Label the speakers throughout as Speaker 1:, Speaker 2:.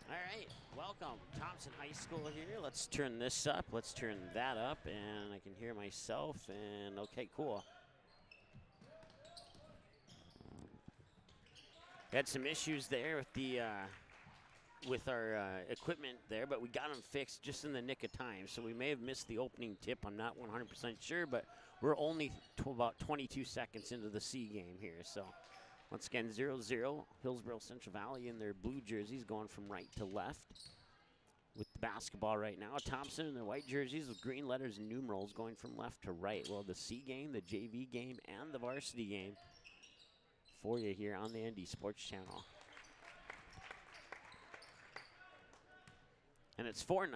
Speaker 1: All right, welcome. Thompson High School here. Let's turn this up. Let's turn that up, and I can hear myself, and okay, cool. Had some issues there with the our equipment there, but we got them fixed just in the nick of time. So we may have missed the opening tip. I'm not 100% sure, but we're only about 22 seconds into the C game here. So once again, 0-0, Hillsboro Central Valley in their blue jerseys going from right to left with the basketball right now. Thompson in their white jerseys with green letters and numerals going from left to right. Well, the C game, the JV game, and the varsity game for you here on the ND Sports Channel. And it's 4-0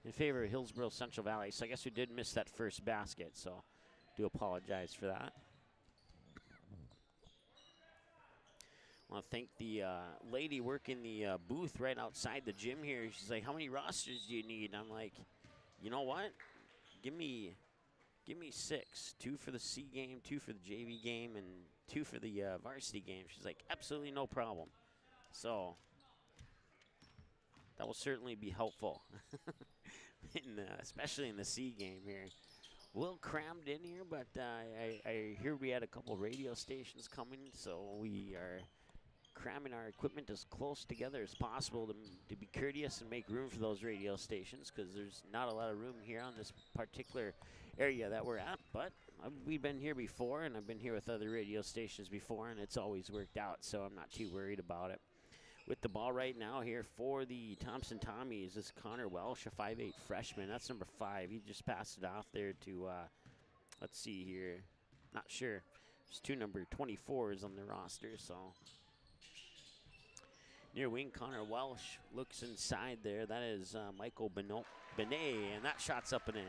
Speaker 1: in favor of Hillsboro Central Valley. So I guess we did miss that first basket, so do apologize for that. I want to thank the lady working the booth right outside the gym here. She's like, how many rosters do you need? I'm like, you know what? Give me 6. 2 for the C game, 2 for the JV game, and 2 for the varsity game. She's like, absolutely no problem. So that will certainly be helpful, especially in the C game here. A little crammed in here, but I hear we had a couple radio stations coming, so we are cramming our equipment as close together as possible to be courteous and make room for those radio stations, because there's not a lot of room here on this particular area that we're at. But we've been here before, and I've been here with other radio stations before, and it's always worked out, so I'm not too worried about it. With the ball right now here for the Thompson Tommies is Connor Welsh, a 5'8" freshman. That's number 5. He just passed it off there to, let's see here, not sure. There's 2 number 24s on the roster, so. Near wing, Connor Welsh looks inside there. That is Michael Benet, and that shot's up and in.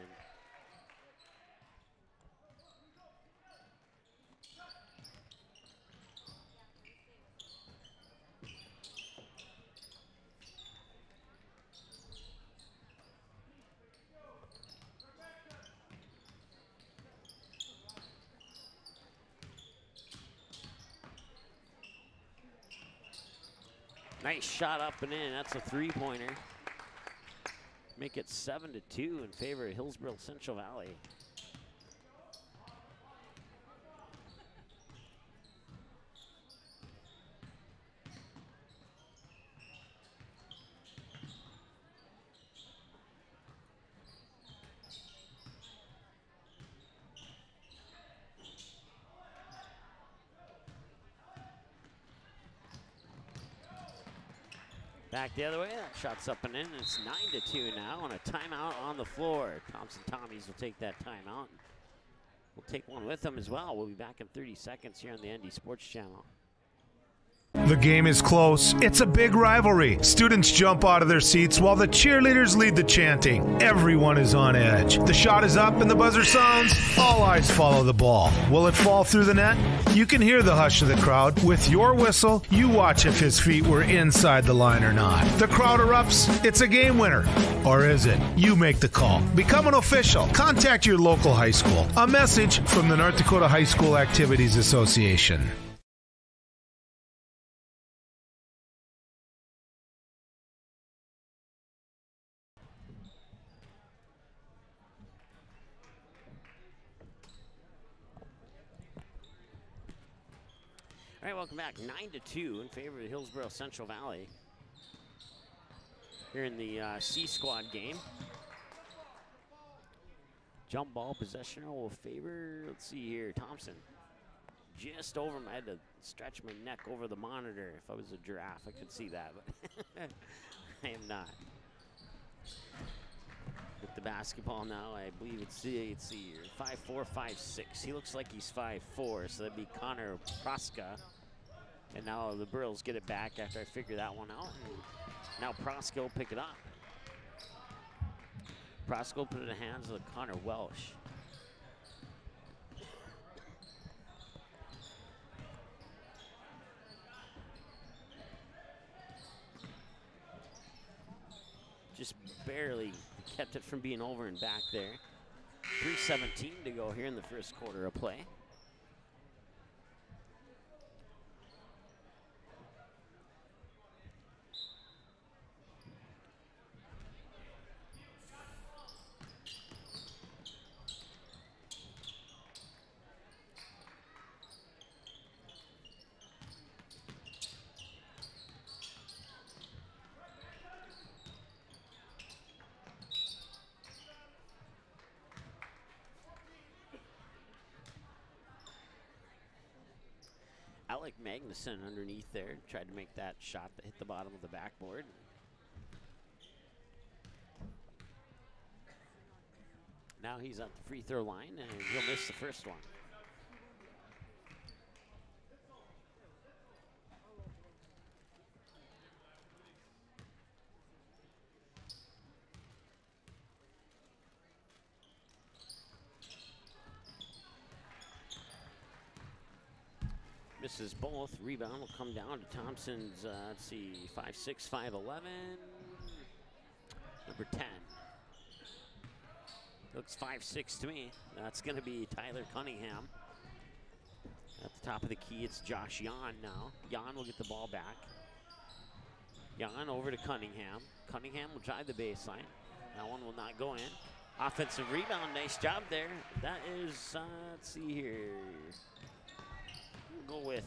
Speaker 1: Nice shot up and in. That's a 3-pointer. Make it 7-2 in favor of Hillsboro Central Valley. Back the other way, that shot's up and in. It's 9-2 now, and a timeout on the floor. Thompson Tommies will take that timeout. We'll take one with them as well. We'll be back in 30 seconds here on the ND Sports Channel.
Speaker 2: The game is close. It's a big rivalry. Students jump out of their seats while the cheerleaders lead the chanting. Everyone is on edge. The shot is up and the buzzer sounds. All eyes follow the ball. Will it fall through the net? You can hear the hush of the crowd. With your whistle, you watch if his feet were inside the line or not. The crowd erupts. It's a game winner. Or is it? You make the call. Become an official. Contact your local high school. A message from the North Dakota High School Activities Association.
Speaker 1: All right, welcome back. 9-2 in favor of Hillsboro Central Valley here in the C squad game. Jump ball possession will favor, let's see here, Thompson. Just over him. I had to stretch my neck over the monitor. If I was a giraffe, I could see that, but I am not. With the basketball now, I believe it's, let's see here, 5'4", 5'6". He looks like he's 5'4", so that'd be Connor Proska. And now the Burls get it back after I figure that one out. And now Proska will pick it up. Proska will put it in the hands of Connor Welsh. Just barely kept it from being over and back there. 3:17 to go here in the first quarter of play. Alec Magnuson underneath there. Tried to make that shot that hit the bottom of the backboard. Now he's at the free throw line, and he'll miss the first one. Misses both. Rebound will come down to Thompson's, let's see, 5'6", 5'11", number 10. Looks 5'6" to me. That's going to be Tyler Cunningham. At the top of the key, it's Josh Yan now. Yan will get the ball back. Yan over to Cunningham. Cunningham will drive the baseline. That one will not go in. Offensive rebound, nice job there. That is, let's see here. We'll go with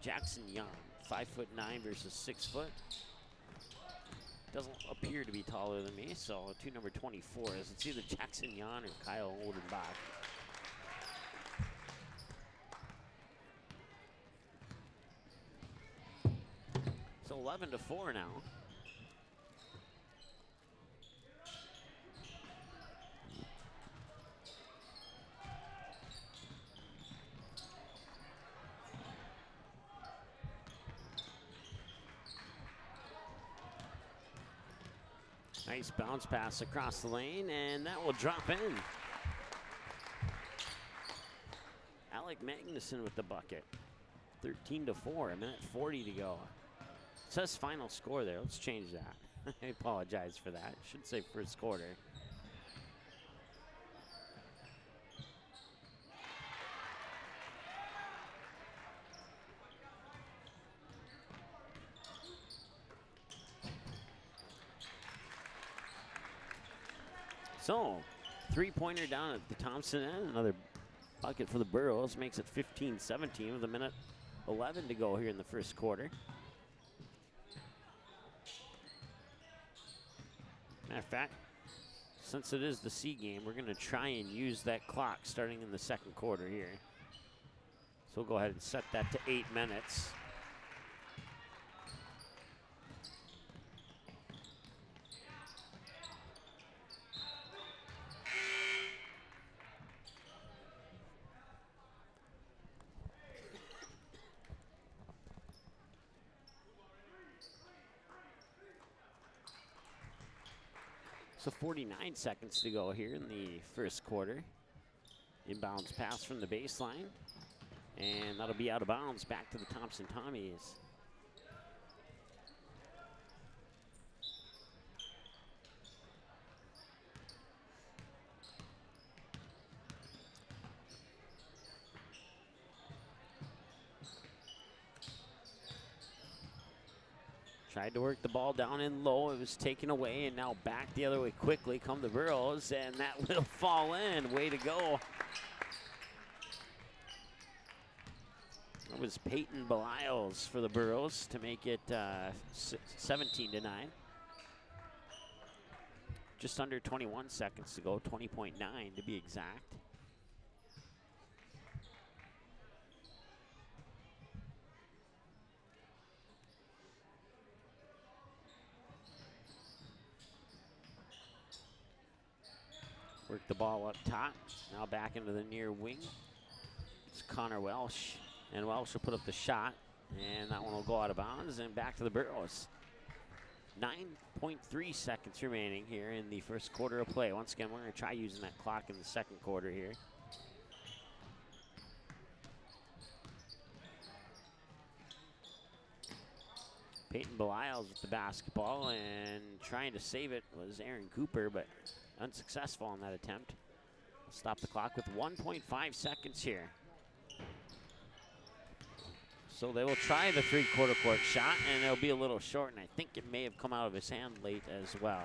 Speaker 1: Jackson Young, 5'9" versus 6 foot. Doesn't appear to be taller than me, so to number 24 is it's either Jackson Young or Kyle Oldenbach. So 11-4 now. Nice bounce pass across the lane, and that will drop in. Alec Magnuson with the bucket. 13-4, a minute 40 to go. It says final score there. Let's change that. I apologize for that. Should say first quarter. So, three-pointer down at the Thompson end. Another bucket for the Burros. Makes it 15-17 with a minute 11 to go here in the first quarter. Matter of fact, since it is the C game, we're going to try and use that clock starting in the second quarter here. So we'll go ahead and set that to 8 minutes. So 49 seconds to go here in the first quarter. Inbounds pass from the baseline. And that'll be out of bounds back to the Thompson Tommies. Tried to work the ball down in low. It was taken away, and now back the other way quickly come the Burros, and that will fall in. Way to go. That was Peyton Belials for the Burros to make it 17-9. Just under 21 seconds to go, 20.9 to be exact. Work the ball up top. Now back into the near wing. It's Connor Welsh. And Welsh will put up the shot. And that one will go out of bounds. And back to the Burros. 9.3 seconds remaining here in the first quarter of play. Once again, we're going to try using that clock in the second quarter here. Peyton Belials with the basketball. And trying to save it was Aaron Cooper, but unsuccessful on that attempt. We'll stop the clock with 1.5 seconds here. So they will try the three-quarter court shot, and it'll be a little short, and I think it may have come out of his hand late as well.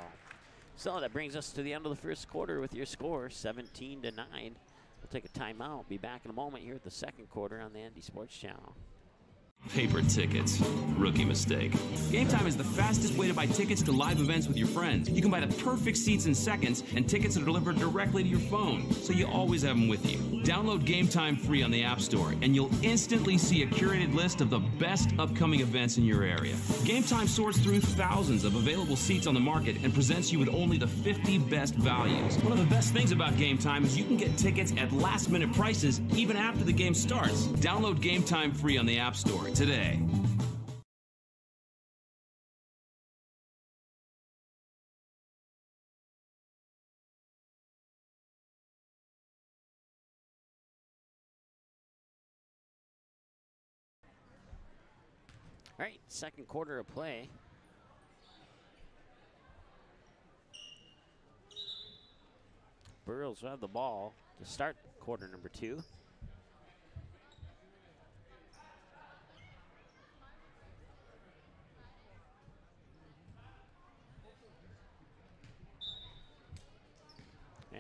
Speaker 1: So that brings us to the end of the first quarter with your score, 17-9. We'll take a timeout. Be back in a moment here at the second quarter on the ND Sports Channel.
Speaker 3: Paper tickets. Rookie mistake. Game Time is the fastest way to buy tickets to live events with your friends. You can buy the perfect seats in seconds, and tickets are delivered directly to your phone, so you always have them with you. Download Game Time free on the App Store, and you'll instantly see a curated list of the best upcoming events in your area. Game Time sorts through thousands of available seats on the market and presents you with only the 50 best values. One of the best things about Game Time is you can get tickets at last-minute prices even after the game starts. Download Game Time free on the App Store today.
Speaker 1: All right, second quarter of play. Burrows will have the ball to start quarter number 2.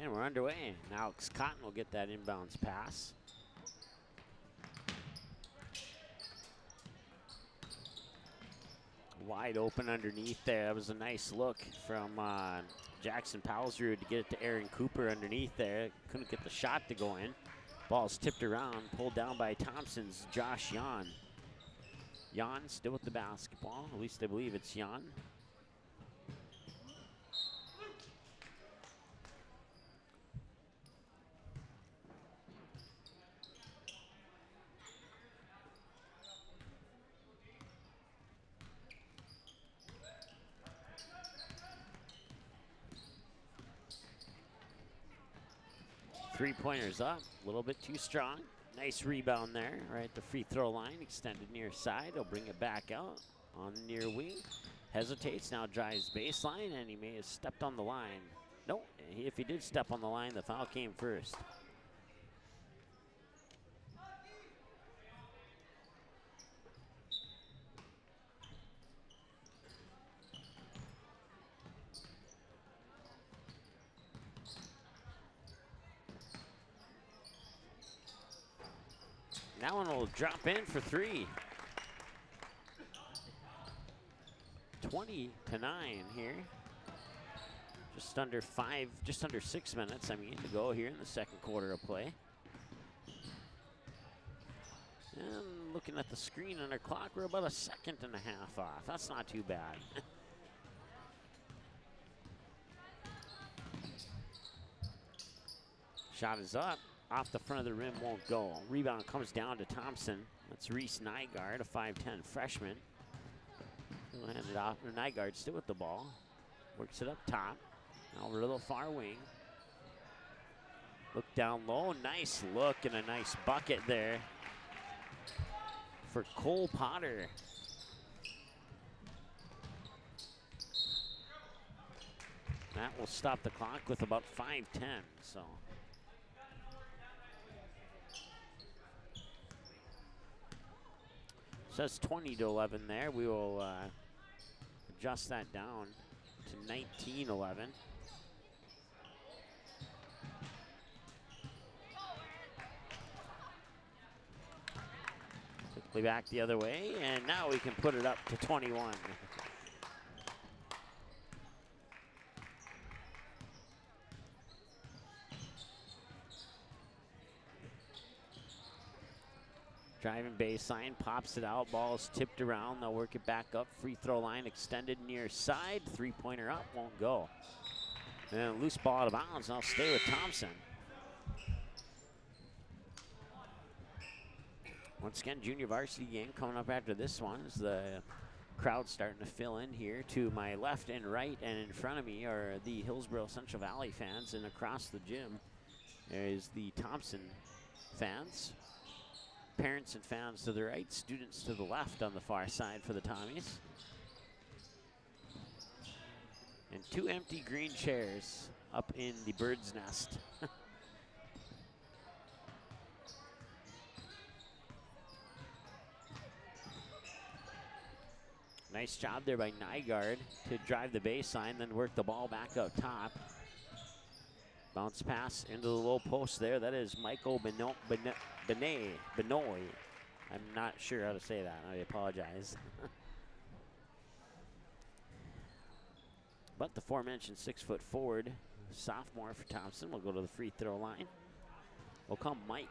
Speaker 1: And we're underway. Now Alex Cotton will get that inbounds pass. Wide open underneath there. That was a nice look from Jackson Palsrud to get it to Aaron Cooper underneath there. Couldn't get the shot to go in. Ball's tipped around, pulled down by Thompson's Josh Jan. Jan still with the basketball. At least I believe it's Jan. Three-pointers up, a little bit too strong. Nice rebound there, right at the free throw line, extended near side. He'll bring it back out on the near wing. Hesitates, now drives baseline, and he may have stepped on the line. Nope, if he did step on the line, the foul came first. That one will drop in for 3. 20-9 here. Just under 6 minutes, to go here in the second quarter of play. And looking at the screen on our clock, we're about a second and a half off. That's not too bad. Shot is up. Off the front of the rim, won't go. Rebound comes down to Thompson. That's Reese Nygaard, a 5'10 freshman. He'll hand it off. Nygaard still with the ball. Works it up top. Now over to the far wing. Look down low. Nice look and a nice bucket there for Cole Potter. That will stop the clock with about 5:10. So. Says 20-11 there. We will adjust that down to 19-11. Quickly back the other way, and now we can put it up to 21. Driving baseline, pops it out, ball's tipped around, they'll work it back up, free throw line extended near side, three-pointer up, won't go. And then a loose ball out of bounds, and I'll stay with Thompson. Once again, junior varsity game coming up after this one as the crowd starting to fill in here. To my left and right and in front of me are the Hillsboro Central Valley fans, and across the gym is the Thompson fans. Parents and fans to the right, students to the left on the far side for the Tommies. And 2 empty green chairs up in the bird's nest. Nice job there by Nygaard to drive the baseline, then work the ball back up top. Bounce pass into the low post there. That is Michael Benoit. I'm not sure how to say that. I apologize. But the aforementioned 6-foot forward, sophomore for Thompson, will go to the free throw line. Will come Mike.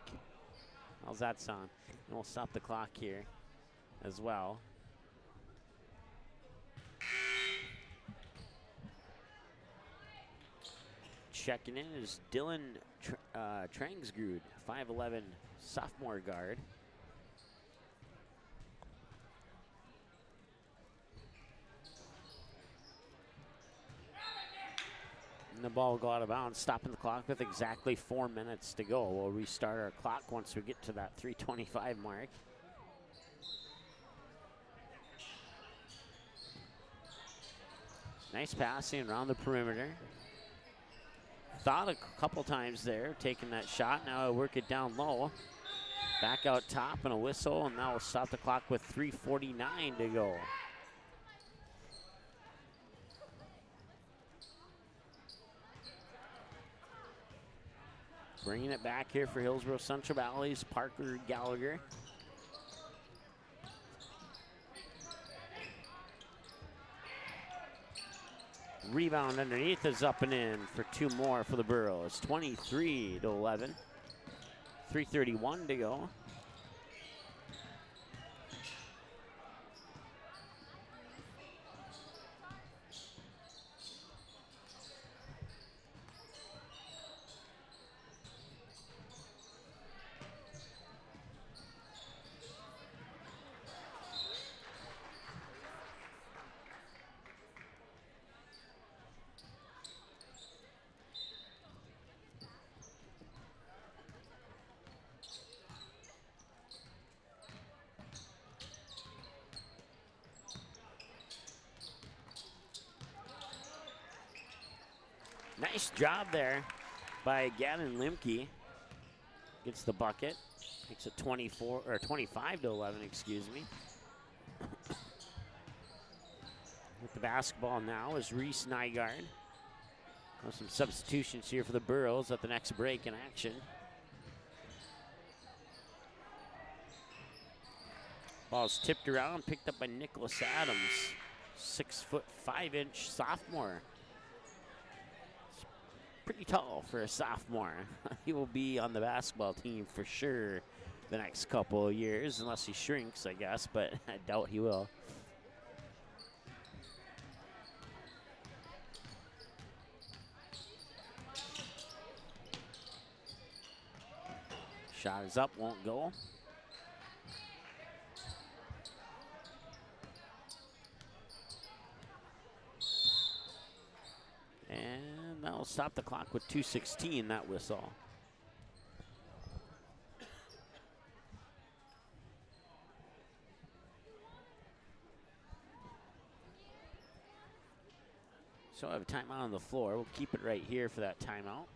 Speaker 1: How's that sound? And we'll stop the clock here as well. Checking in is Dylan Trangsgrud, 5'11", sophomore guard. And the ball will go out of bounds, stopping the clock with exactly 4 minutes to go. We'll restart our clock once we get to that 3:25 mark. Nice passing around the perimeter. Thought a couple times there, taking that shot. Now I work it down low. Back out top and a whistle, and now we'll stop the clock with 3:49 to go. Bringing it back here for Hillsboro Central Valley's Parker Gallagher. Rebound underneath is up and in for 2 more for the Burros. 23-11. 3:31 to go. Nice job there by Gavin Limke. Gets the bucket. Makes it 25-11, excuse me. With the basketball now is Reese Nygaard. Some substitutions here for the Burros at the next break in action. Ball's tipped around, picked up by Nicholas Adams. 6'5" sophomore. Pretty tall for a sophomore. He will be on the basketball team for sure the next couple of years, unless he shrinks, I guess, but I doubt he will. Shot is up, won't go. And that will stop the clock with 2:16, that whistle. So I have a timeout on the floor. We'll keep it right here for that timeout.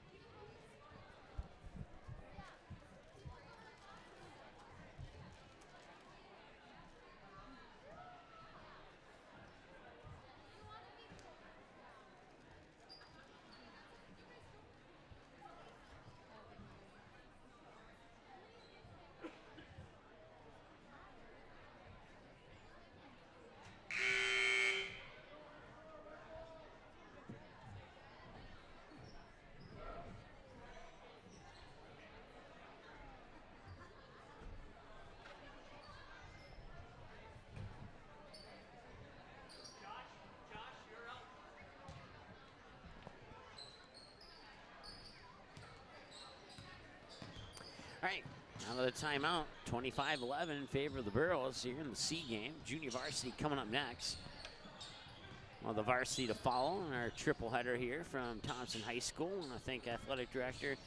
Speaker 1: All right, out of the timeout, 25-11 in favor of the Burros here in the C game. Junior varsity coming up next. Well, the varsity to follow in our triple header here from Thompson High School. And I thank Athletic Director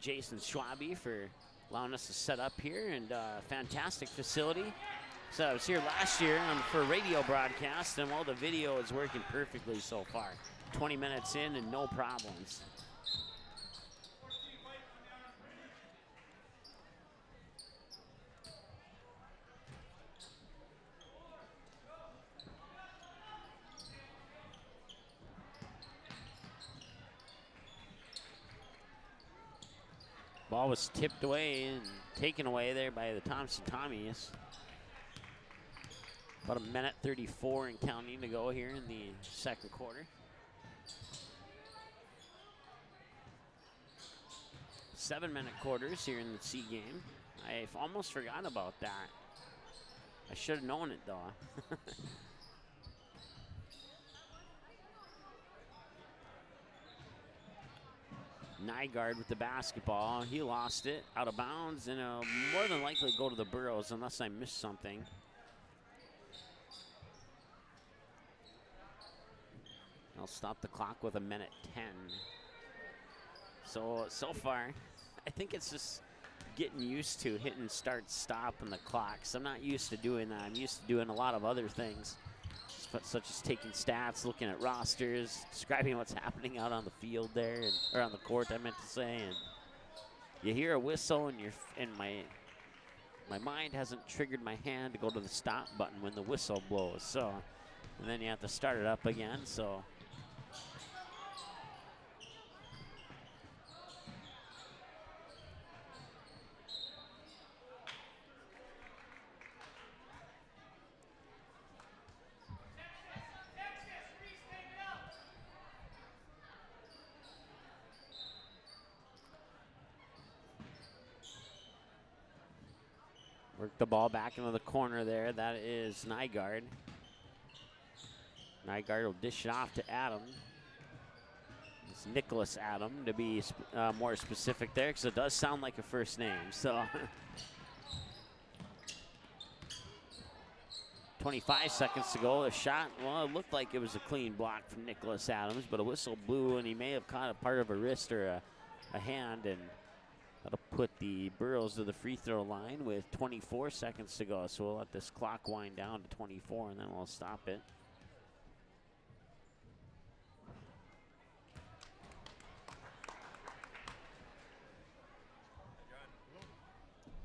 Speaker 1: Jason Schwabe for allowing us to set up here, and fantastic facility. So I was here last year for a radio broadcast, and well, the video is working perfectly so far. 20 minutes in and no problems. Ball was tipped away and taken away there by the Thompson Tommies. About a minute 34 and counting to go here in the second quarter. 7-minute quarters here in the C game. I've almost forgot about that. I should have known it though. Nygaard with the basketball. He lost it out of bounds, and more than likely go to the Burrows unless I missed something. I'll stop the clock with a minute 10. So far, I think it's just getting used to hitting start, stop on the clock. So I'm not used to doing that. I'm used to doing a lot of other things, such as taking stats, looking at rosters, describing what's happening out on the field there, or on the court, I meant to say. And you hear a whistle, and my mind hasn't triggered my hand to go to the stop button when the whistle blows. So, and then you have to start it up again. So. Work the ball back into the corner there. That is Nygaard. Nygaard will dish it off to Adam. It's Nicholas Adam, to be more specific there, because it does sound like a first name. So 25 seconds to go. A shot, well, it looked like it was a clean block from Nicholas Adams, but a whistle blew, and he may have caught a part of a wrist or a hand, and that'll put the Burrows to the free throw line with 24 seconds to go. So we'll let this clock wind down to 24, and then we'll stop it.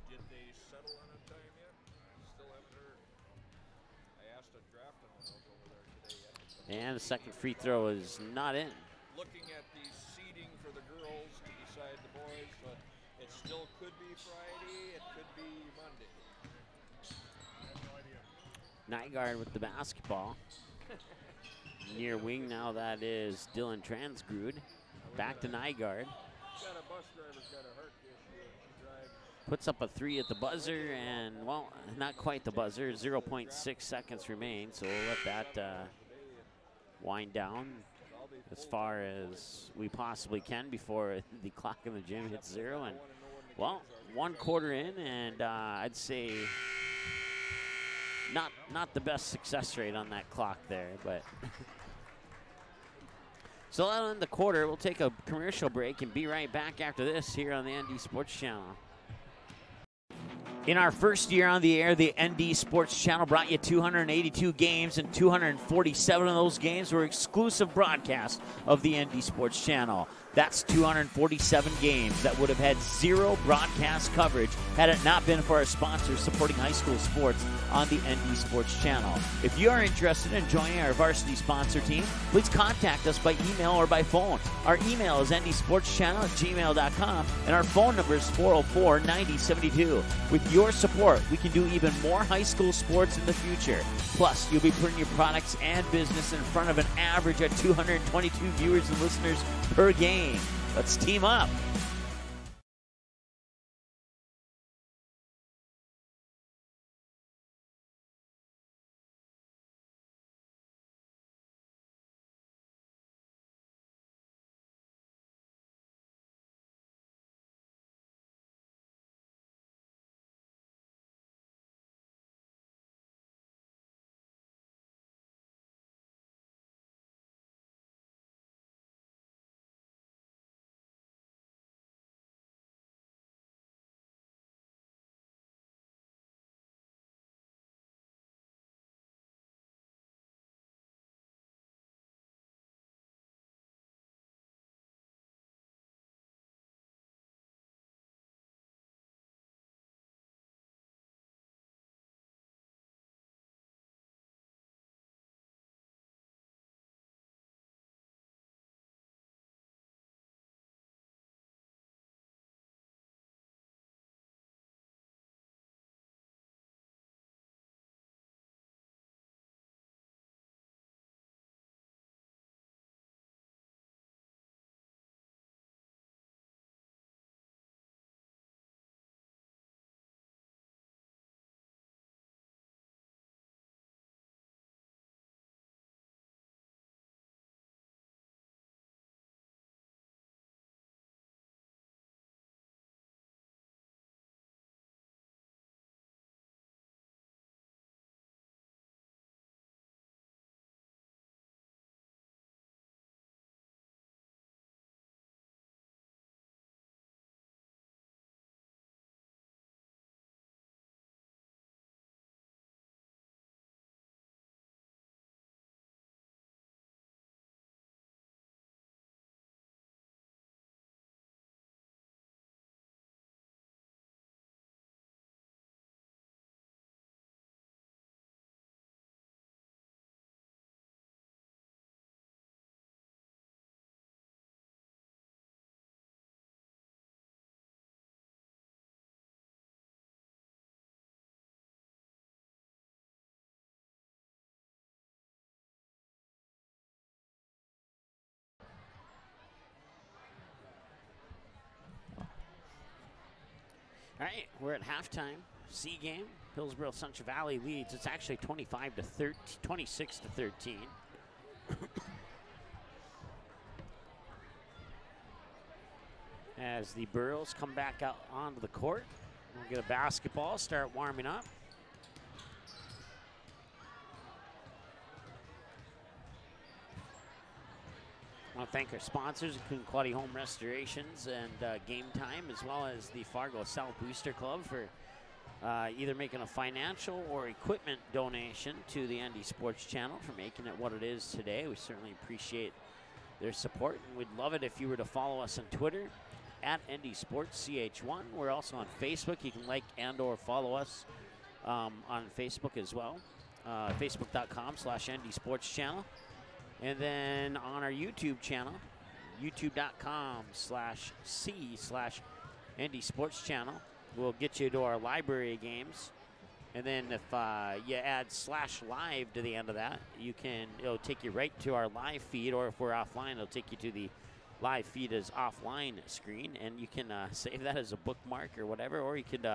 Speaker 4: Did they settle on a time yet? Still haven't heard. I asked a draft on those over there today yet.
Speaker 1: And the second free throw is not in.
Speaker 4: Looking at the seeding for the girls to decide the boys, but it still could be Friday, it could be Monday. I have no idea.
Speaker 1: Nygaard with the basketball. Near wing now, that is Dylan Transgrud. Back to Nygaard.
Speaker 4: Got a bus driver's got a heart issue. She drives.
Speaker 1: Puts up a three at the buzzer, and, well, not quite the buzzer. 0.6 seconds remain, so we'll let that wind down as far as we possibly can before the clock in the gym hits zero. And, well, 1 quarter in, and I'd say not the best success rate on that clock there, but so that'll end the quarter. We'll take a commercial break and be right back after this here on the ND Sports Channel. In our first year on the air, the ND Sports Channel brought you 282 games, and 247 of those games were exclusive broadcasts of the ND Sports Channel. That's 247 games that would have had zero broadcast coverage had it not been for our sponsors supporting high school sports on the ND Sports Channel. If you are interested in joining our varsity sponsor team, please contact us by email or by phone. Our email is ndsportschannel@gmail.com, and our phone number is 404-9072. With your support, we can do even more high school sports in the future. Plus, you'll be putting your products and business in front of an average of 222 viewers and listeners per game. Let's team up. All right, we're at halftime. C game. Hillsboro Central Valley leads. It's actually 25 to 13, 26 to 13. As the Burros come back out onto the court, we'll get a basketball, start warming up. I want to thank our sponsors, including Quality Home Restorations and Game Time, as well as the Fargo South Booster Club for either making a financial or equipment donation to the ND Sports Channel for making it what it is today. We certainly appreciate their support, and we'd love it if you were to follow us on Twitter at ND Sports CH1. We're also on Facebook. You can like and or follow us on Facebook as well. Facebook.com/ND Sports Channel. And then on our YouTube channel, youtube.com/C/ND Sports Channel. We'll get you to our library games. And then if you add /live to the end of that, it'll take you right to our live feed, or if we're offline, it'll take you to the live feed as offline screen, and you can save that as a bookmark or whatever, or you could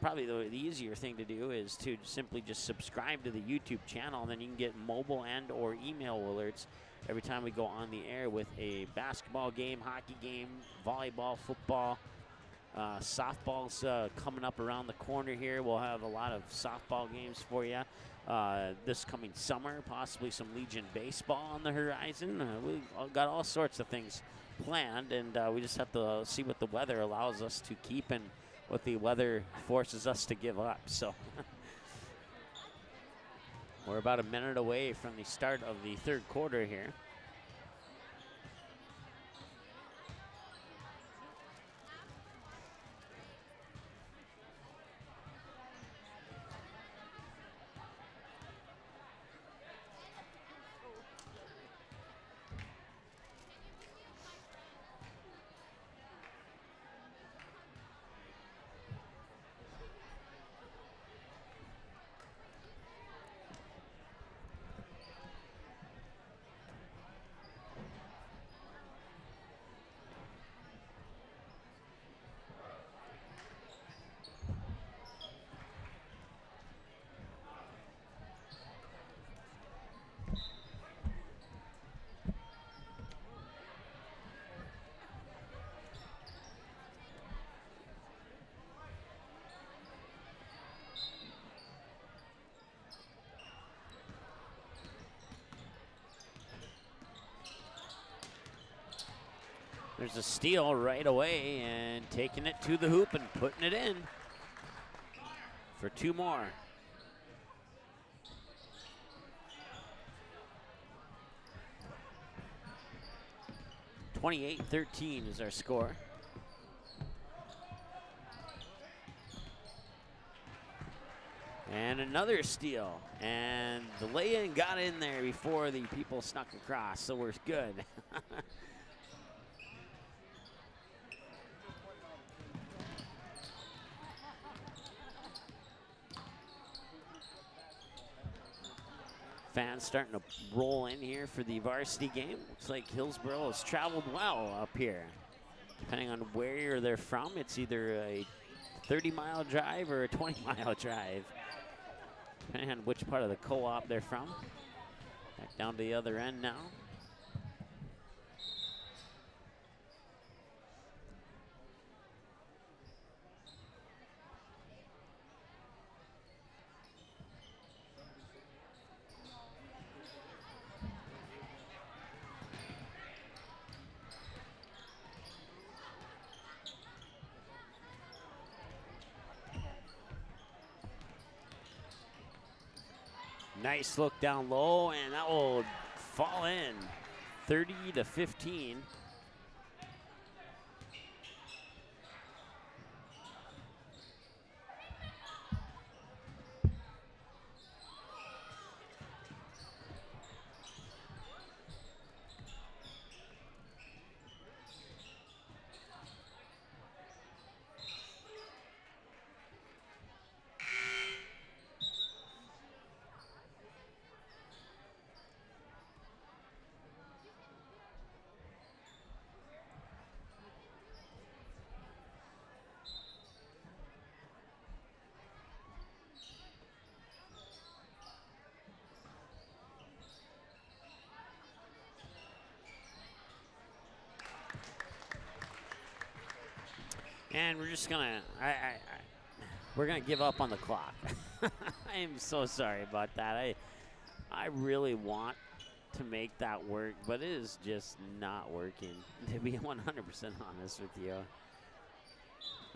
Speaker 1: probably the easier thing to do is to simply just subscribe to the YouTube channel, and then you can get mobile and or email alerts every time we go on the air with a basketball game, hockey game, volleyball, football. Softball's coming up around the corner here. We'll have a lot of softball games for you this coming summer, possibly some Legion baseball on the horizon. We got all sorts of things planned, and we just have to see what the weather allows us to keep and what the weather forces us to give up. So we're about a minute away from the start of the third quarter here. There's a steal right away, and taking it to the hoop and putting it in for two more. (28-13) is our score. And another steal, and the lay-in got in there before the people snuck across, so we're good. Fans starting to roll in here for the varsity game. Looks like Hillsboro has traveled well up here. Depending on where they're from, it's either a 30-mile drive or a 20-mile drive, depending on which part of the co-op they're from. Back down to the other end now. Nice look down low, and that will fall in. 30-15. And we're just gonna, we're gonna give up on the clock. I am so sorry about that. I really want to make that work, but it is just not working, to be 100% honest with you.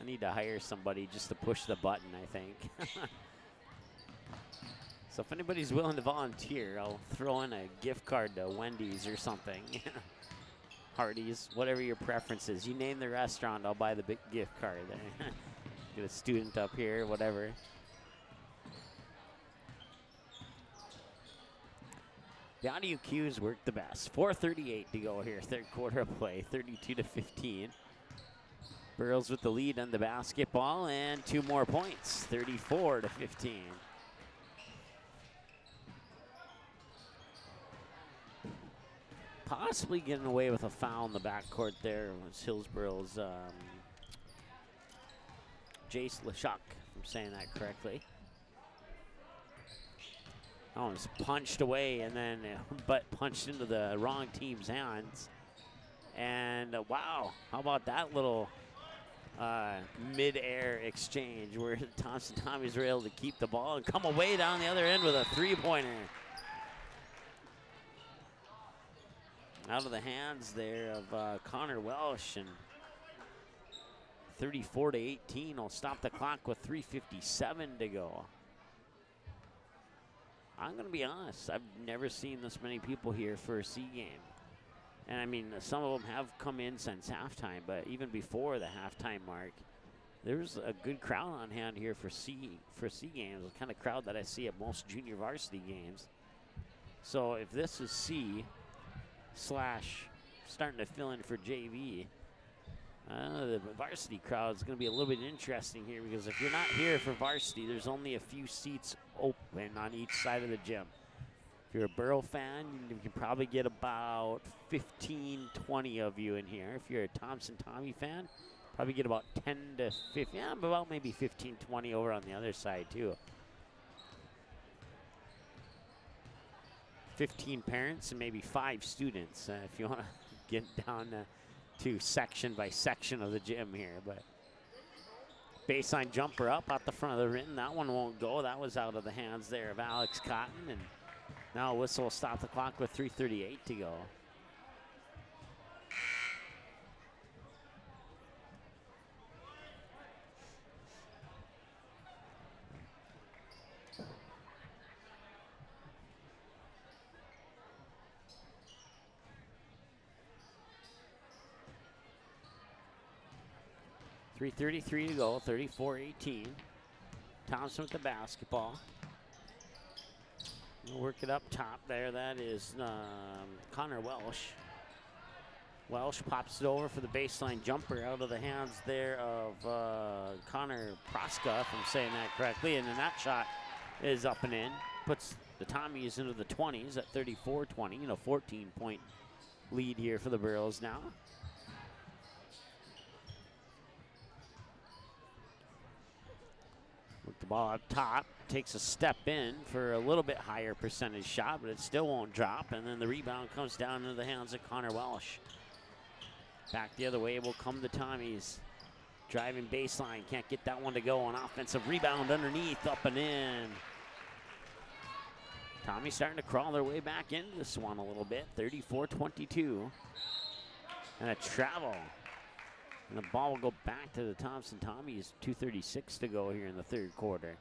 Speaker 1: I need to hire somebody just to push the button, I think. So if anybody's willing to volunteer, I'll throw in a gift card to Wendy's or something. Hardee's, whatever your preference is. You name the restaurant, I'll buy the big gift card. Get a student up here, whatever. The audio cues work the best. 4:38 to go here, third quarter of play, 32-15. Burrows with the lead on the basketball, and 2 more points, 34-15. Possibly getting away with a foul in the backcourt there was Hillsboro's Jace LeChuck, if I'm saying that correctly. Oh, it's punched away and then but punched into the wrong team's hands. And wow, how about that little mid-air exchange where the Thompson Tommies were able to keep the ball and come away down the other end with a 3-pointer. Out of the hands there of Connor Welsh, and 34-18 will stop the clock with 3:57 to go. I'm going to be honest, I've never seen this many people here for a C game. And I mean, some of them have come in since halftime, but even before the halftime mark, there's a good crowd on hand here for C games, the kind of crowd that I see at most junior varsity games. So if this is C / starting to fill in for JV, the varsity crowd is going to be a little bit interesting here, because if you're not here for varsity, there's only a few seats open on each side of the gym. If you're a Borough fan, you can probably get about 15, 20 of you in here. If you're a Thompson Tommy fan, probably get about 10 to 15, yeah, about maybe 15, 20 over on the other side too. 15 parents and maybe 5 students if you want to get down to section by section of the gym here. But baseline jumper up out the front of the rim. That one won't go. That was out of the hands there of Alex Cotton. And now a whistle will stop the clock with 3:38 to go. .333 to go, 34-18. Thompson with the basketball. We'll work it up top there. That is Connor Welsh. Welsh pops it over for the baseline jumper out of the hands there of Connor Proska, if I'm saying that correctly. And then that shot is up and in. Puts the Tommies into the 20s at 34-20. 14-point lead here for the Burrows now. With the ball up top, takes a step in for a little bit higher percentage shot, but it still won't drop. And then the rebound comes down into the hands of Connor Welsh. Back the other way will come the Tommies. Driving baseline, can't get that one to go. An offensive rebound underneath, up and in. Tommies starting to crawl their way back into this one a little bit. 34-22. And a travel. And the ball will go back to the Thompson Tommies. 2:36 to go here in the third quarter.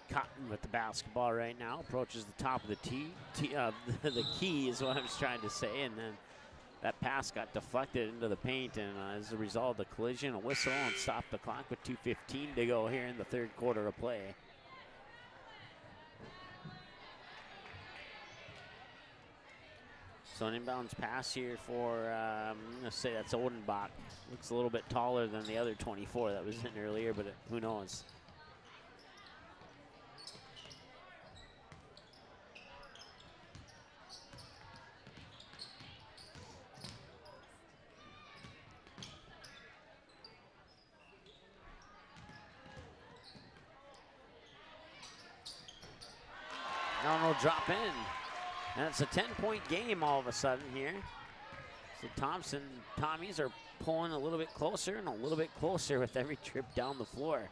Speaker 1: Cotton with the basketball right now, approaches the top of the the key is what I was trying to say, and then that pass got deflected into the paint, and as a result of the collision, a whistle and stop the clock with 2:15 to go here in the third quarter of play. So an inbounds pass here for, I'm going to say that's Odenbach. Looks a little bit taller than the other 24 that was in earlier, but who knows. No drop in. And it's a 10-point game all of a sudden here. So Tommies are pulling a little bit closer and a little bit closer with every trip down the floor.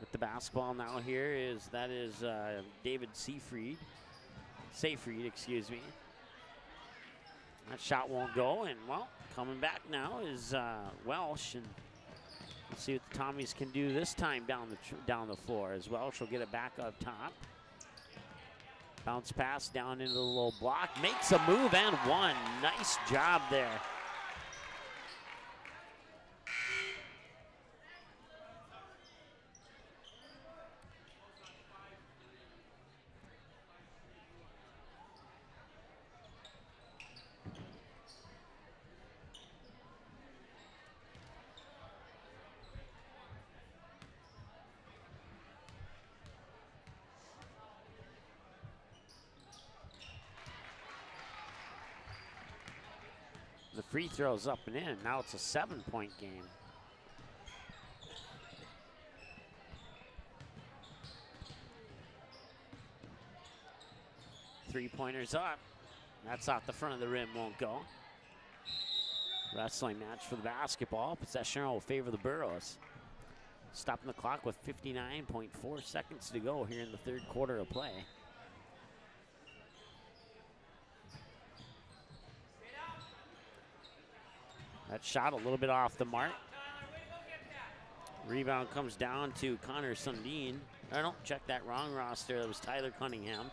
Speaker 1: With the basketball now here is David Seyfried, excuse me. That shot won't go, and well, coming back now is Welsh, and we'll see what the Tommies can do this time down the floor as Welsh will get it back up top. Bounce pass down into the low block, makes a move and one. Nice job there. The free throw's up and in. Now it's a 7-point game. Three-pointers up. That's off the front of the rim, won't go. Wrestling match for the basketball. Possession will favor the Burros. Stopping the clock with 59.4 seconds to go here in the third quarter of play. That shot a little bit off the mark. Rebound comes down to Connor Sundin. I don't check that wrong roster. That was Tyler Cunningham.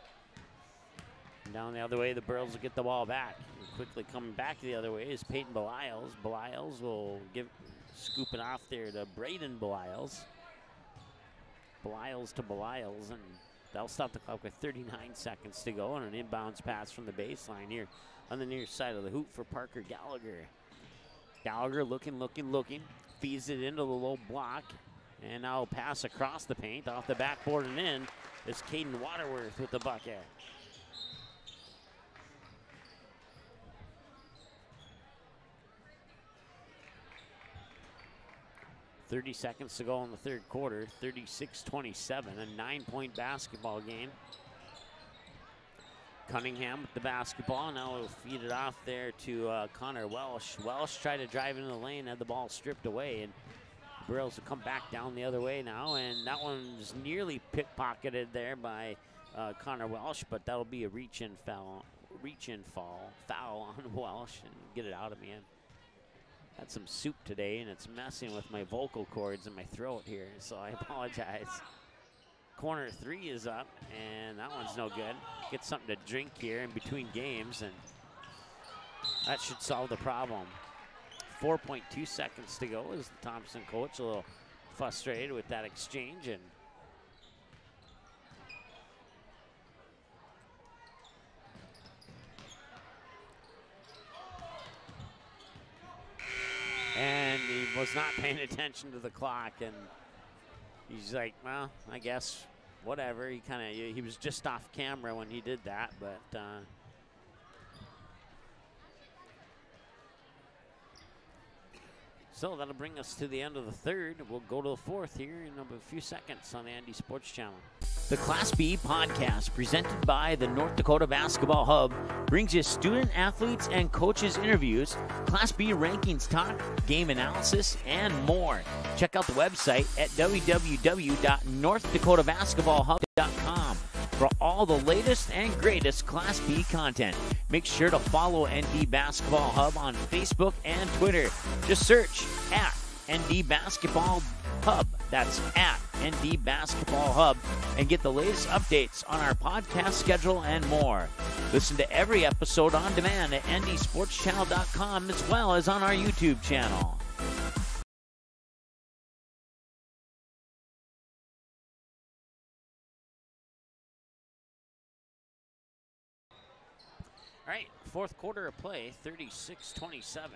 Speaker 1: And down the other way, the Burros will get the ball back. And quickly coming back the other way is Peyton Belials. Belials will scoop it off there to Braden Belials. Belials to Belials, and they'll stop the clock with 39 seconds to go, and an inbounds pass from the baseline here on the near side of the hoop for Parker Gallagher. Gallagher looking, feeds it into the low block, and now pass across the paint, off the backboard and in. It's Caden Waterworth with the bucket. .30 seconds to go in the third quarter, 36-27, a 9-point basketball game. Cunningham with the basketball. Now he'll feed it off there to Connor Welsh. Welsh tried to drive into the lane, had the ball stripped away, and Burros will come back down the other way now, and that one's nearly pickpocketed there by Connor Welsh, but that'll be a reach-in foul on Welsh, and get it out of me. Had some soup today, and it's messing with my vocal cords in my throat here, so I apologize. Corner three is up, and that one's no good. Get something to drink here in between games, and that should solve the problem. 4.2 seconds to go as the Thompson coach a little frustrated with that exchange, and he was not paying attention to the clock, and he's like, well, I guess whatever. He was just off camera when he did that, but so that'll bring us to the end of the third. We'll go to the fourth here in a few seconds on the Andy Sports Channel. The Class B podcast, presented by the North Dakota Basketball Hub, brings you student athletes and coaches interviews, Class B rankings talk, game analysis, and more. Check out the website at www.northdakotabasketballhub.com for all the latest and greatest Class B content. Make sure to follow ND Basketball Hub on Facebook and Twitter. Just search at ND Basketball Hub. That's at ND Basketball Hub, and get the latest updates on our podcast schedule and more. Listen to every episode on demand at ndsportschannel.com as well as on our YouTube channel. All right, fourth quarter of play, 36-27.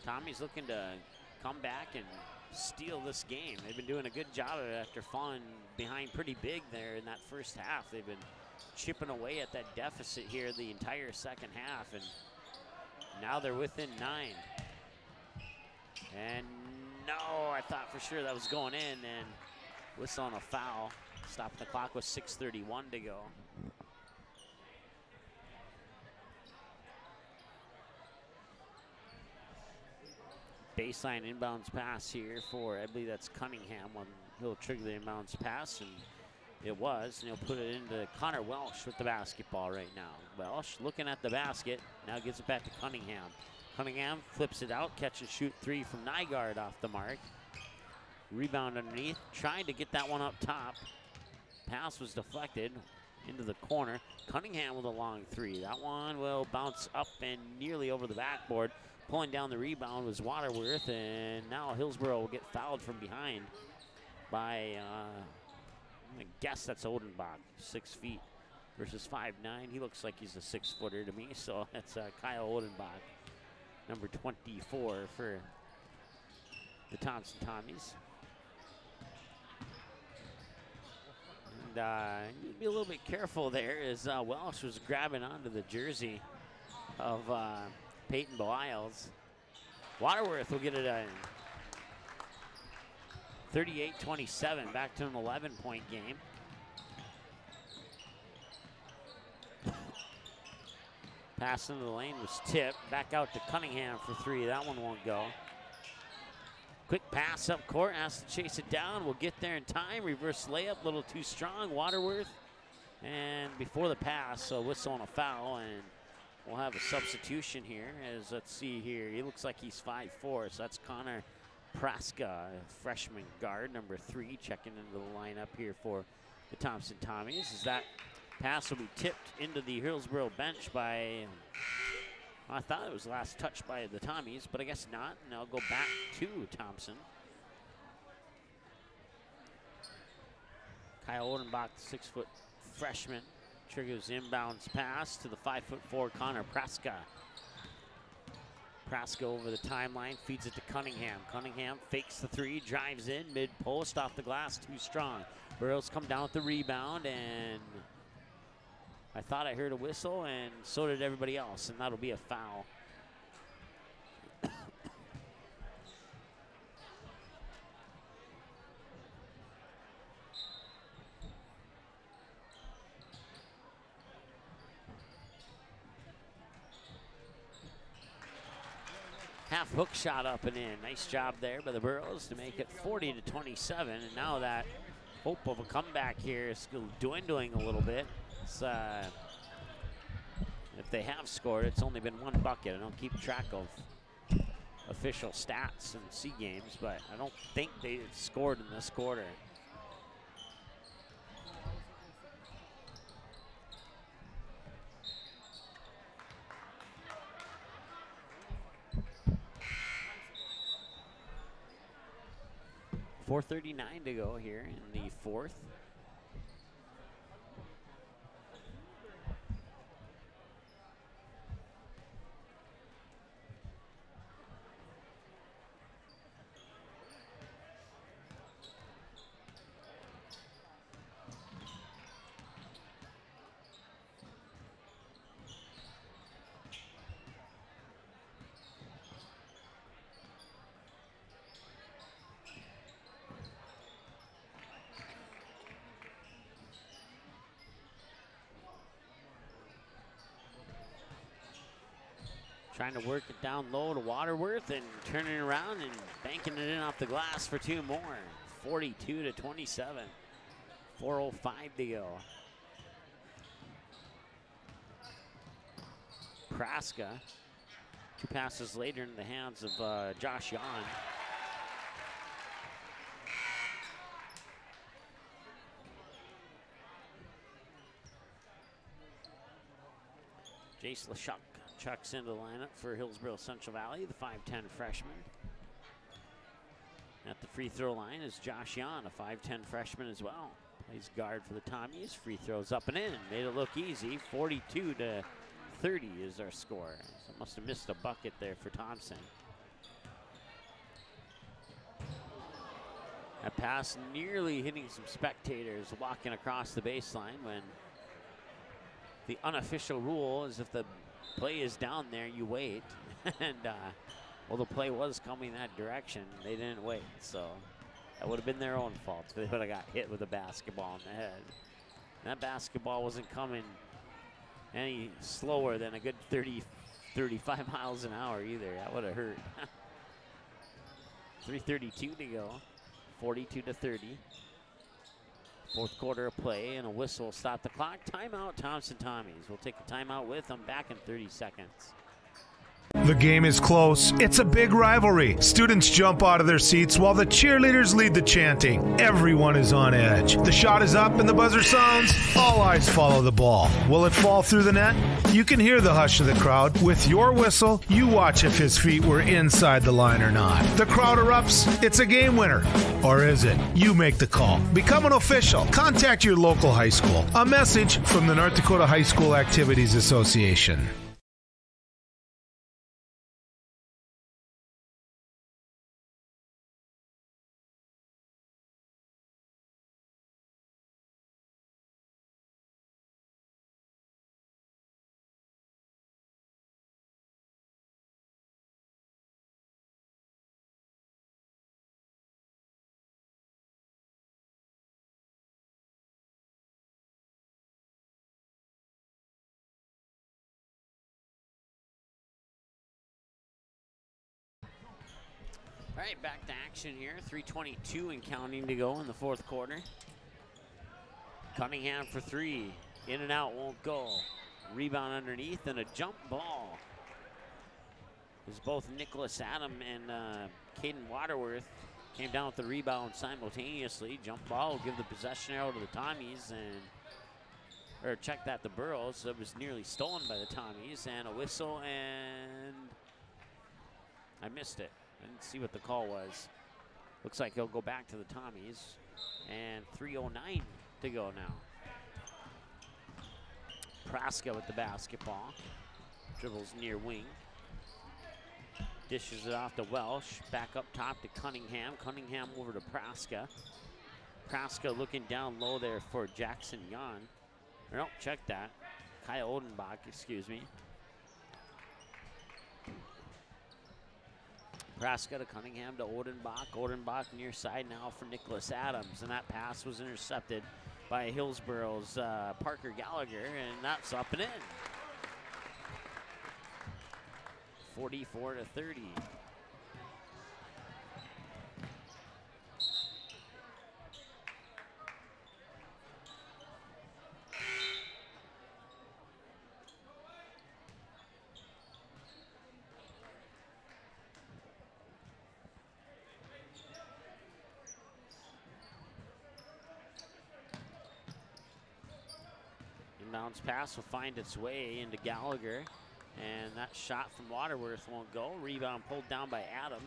Speaker 1: Tommy's looking to come back and steal this game. They've been doing a good job of it after falling behind pretty big there in that first half. They've been chipping away at that deficit here the entire second half, and now they're within 9. And no, I thought for sure that was going in, and whistle on a foul. Stopping the clock with 6:31 to go. Baseline inbounds pass here for, I believe that's Cunningham, when he'll trigger the inbounds pass, and it was, and he'll put it into Connor Welsh with the basketball right now. Welsh looking at the basket, now gives it back to Cunningham. Cunningham flips it out, catch and shoot three from Nygaard off the mark. Rebound underneath, trying to get that one up top. Pass was deflected into the corner. Cunningham with a long three. That one will bounce up and nearly over the backboard. Pulling down the rebound was Waterworth, and now Hillsboro will get fouled from behind by, I'm gonna guess that's Odenbach, 6 feet versus 5'9". He looks like he's a 6-footer to me, so that's Kyle Odenbach, number 24 for the Thompson Tommies. And you need to be a little bit careful there as Welsh was grabbing onto the jersey of Peyton Biles. Waterworth will get it in. 38-27, back to an 11-point game. Pass into the lane was tipped. Back out to Cunningham for three. That one won't go. Quick pass up court, has to chase it down. We'll get there in time. Reverse layup, a little too strong. Waterworth. And before the pass, so whistle on a foul, and we'll have a substitution here. As let's see here, he looks like he's 5'4", so that's Connor Praska, freshman guard, number 3, checking into the lineup here for the Thompson Tommies. As that pass will be tipped into the Hillsboro bench by, I thought it was last touched by the Tommies, but I guess not, and I'll go back to Thompson. Kyle Odenbach, the 6-foot freshman, triggers inbounds pass to the 5'4" Connor Praska. Praska over the timeline, feeds it to Cunningham. Cunningham fakes the three, drives in, mid-post, off the glass, too strong. Burrows come down with the rebound, and I thought I heard a whistle, and so did everybody else, and that'll be a foul. Half hook shot up and in. Nice job there by the Burros to make it 40-27. And now that hope of a comeback here is dwindling a little bit. It's, if they have scored, it's only been one bucket. I don't keep track of official stats in C games, but I don't think they scored in this quarter. .439 to go here in the fourth. Trying to work it down low to Waterworth and turning around and banking it in off the glass for two more. 42-27. 4:05 to go. Praska. Two passes later in the hands of Josh Yon. Jace LeChuck chucks into the lineup for Hillsboro Central Valley, the 5'10" freshman. At the free throw line is Josh Yon, a 5'10" freshman as well. Plays guard for the Tommies. Free throws up and in. Made it look easy. 42-30 is our score. So must have missed a bucket there for Thompson. That pass nearly hitting some spectators walking across the baseline when the unofficial rule is if the play is down there, you wait. And Well, the play was coming that direction. They didn't wait, so that would have been their own fault. They would have got hit with a basketball in the head. And that basketball wasn't coming any slower than a good 30, 35 miles an hour either. That would have hurt. 3:32 to go, 42-30. Fourth quarter of play, and a whistle stop the clock. Timeout, Thompson Tommies. We'll take a timeout with them back in 30 seconds.
Speaker 2: The game is close. It's a big rivalry. Students jump out of their seats while the cheerleaders lead the chanting. Everyone is on edge. The shot is up and the buzzer sounds. All eyes follow the ball. Will it fall through the net? You can hear the hush of the crowd. With your whistle, you watch if his feet were inside the line or not. The crowd erupts. It's a game winner. Or is it? You make the call. Become an official. Contact your local high school. A message from the North Dakota High School Activities Association.
Speaker 1: All right, back to action here. 3:22 and counting to go in the fourth quarter. Cunningham for three. In and out, won't go. Rebound underneath and a jump ball. As both Nicholas Adam and Caden Waterworth came down with the rebound simultaneously. Jump ball will give the possession arrow to the Tommies, or check that the Burros. It was nearly stolen by the Tommies, and a whistle, and I missed it. I didn't see what the call was. Looks like he'll go back to the Tommies. And 3:09 to go now. Praska with the basketball. Dribbles near wing. Dishes it off to Welsh. Back up top to Cunningham. Cunningham over to Praska. Praska looking down low there for Jackson Yon. Nope, check that. Kyle Odenbach, excuse me. Praska to Cunningham to Odenbach. Odenbach near side now for Nicholas Adams. And that pass was intercepted by Hillsboro's Parker Gallagher, and that's up and in. 44-30. Inbounds pass will find its way into Gallagher, and that shot from Waterworth won't go. Rebound pulled down by Adam.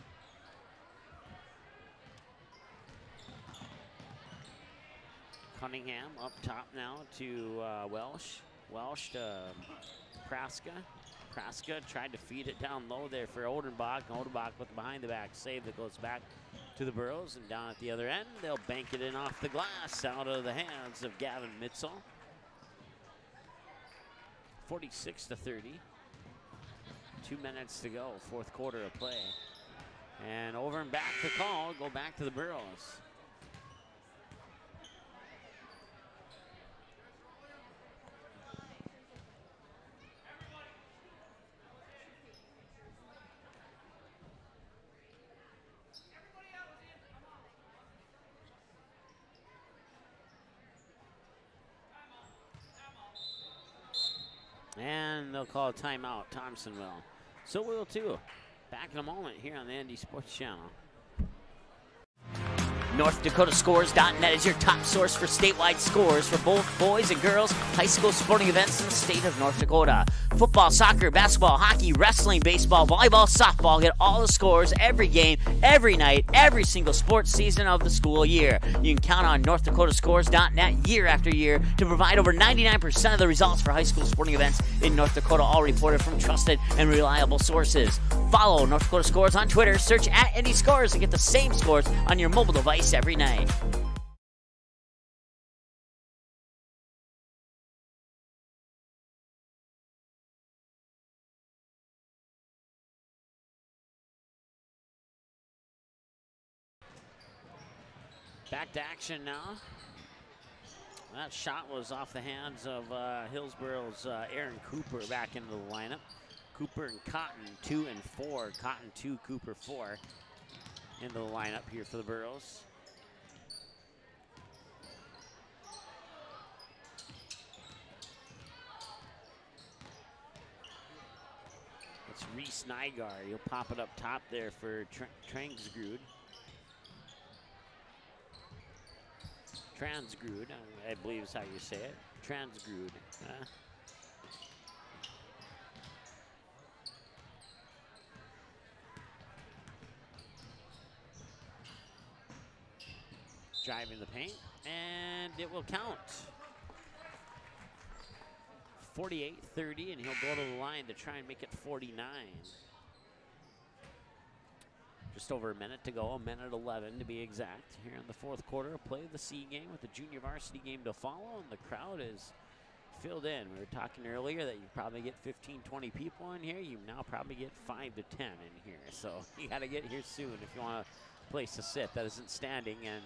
Speaker 1: Cunningham up top now to Welsh. Welsh to Praska. Praska tried to feed it down low there for Odenbach. Odenbach with the behind the back save that goes back to the Burros, and down at the other end, they'll bank it in off the glass out of the hands of Gavin Mitzel. 46-30. 2 minutes to go, fourth quarter of play. And over and back to call, go back to the Burros. And they'll call a timeout, Thompson will. So we will too. Back in a moment here on the ND Sports Channel.
Speaker 5: NorthDakotaScores.net is your top source for statewide scores for both boys and girls high school sporting events in the state of North Dakota. Football, soccer, basketball, hockey, wrestling, baseball, volleyball, softball. Get all the scores every game, every night, every single sports season of the school year. You can count on NorthDakotaScores.net year after year to provide over 99% of the results for high school sporting events in North Dakota, all reported from trusted and reliable sources. Follow North Dakota Scores on Twitter. Search @NDScores to get the same scores on your mobile device every night.
Speaker 1: Back to action now. That shot was off the hands of Hillsboro's Aaron Cooper back into the lineup. Cooper and Cotton 2 and 4. Cotton 2, Cooper 4 into the lineup here for the Burros. It's Reese Nygaard. He'll pop it up top there for Transgrud. Transgrud, I believe is how you say it. Transgrud. Driving the paint, and it will count. 48-30, and he'll go to the line to try and make it 49. Just over a minute to go, a minute 11 to be exact. Here in the fourth quarter, play the C game with the junior varsity game to follow, and the crowd is filled in. We were talking earlier that you probably get 15, 20 people in here. You now probably get 5 to 10 in here. So you got to get here soon if you want a place to sit that isn't standing, and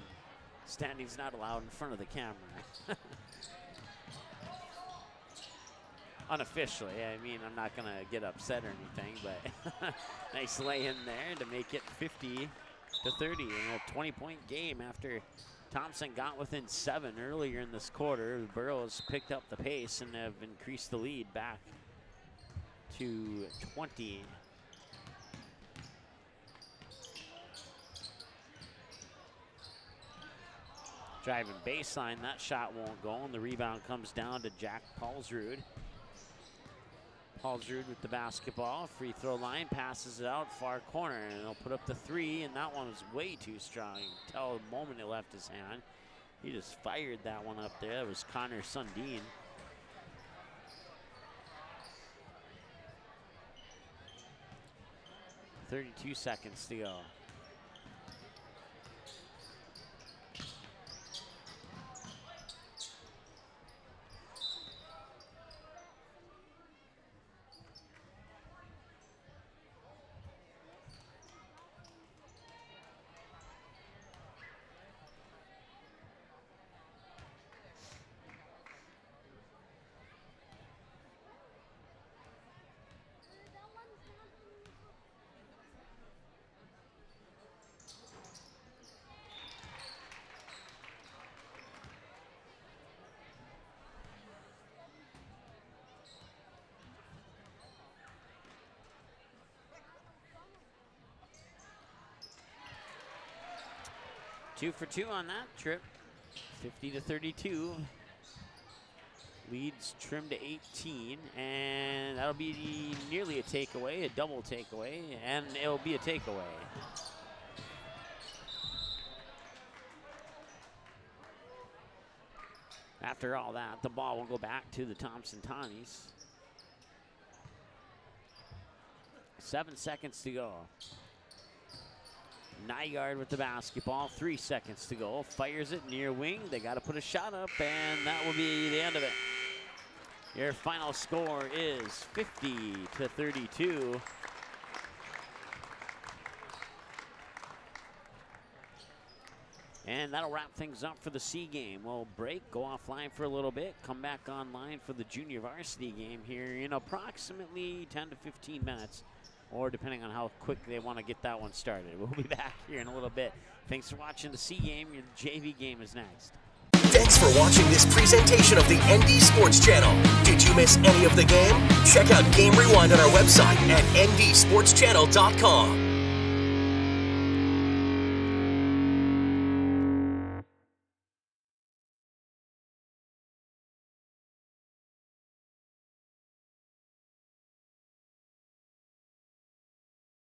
Speaker 1: standing's not allowed in front of the camera. Unofficially, I mean, I'm not going to get upset or anything, but nice lay in there to make it 50-30 in a 20-point game after Thompson got within 7 earlier in this quarter. The Burros picked up the pace and have increased the lead back to 20. Driving baseline, that shot won't go, and the rebound comes down to Jack Paulsrud. Paulsrud with the basketball, free throw line, passes it out, far corner, and he'll put up the 3, and that one was way too strong. You can tell the moment it left his hand. He just fired that one up there. That was Connor Sundin. .32 seconds to go. Two for 2 on that trip. 50-32. Leads trimmed to 18, and that'll be nearly a takeaway, a double takeaway, and it'll be a takeaway. After all that, the ball will go back to the Thompson Tawnies. 7 seconds to go. Nygaard with the basketball, 3 seconds to go. Fires it near wing. They got to put a shot up, and that will be the end of it. Your final score is 50-32. And that'll wrap things up for the C game. We'll break, go offline for a little bit, come back online for the junior varsity game here in approximately 10 to 15 minutes. Or depending on how quick they want to get that one started. We'll be back here in a little bit. Thanks for watching the C game. Your JV game is next.
Speaker 6: Thanks for watching this presentation of the ND Sports Channel. Did you miss any of the game? Check out Game Rewind on our website at ndsportschannel.com.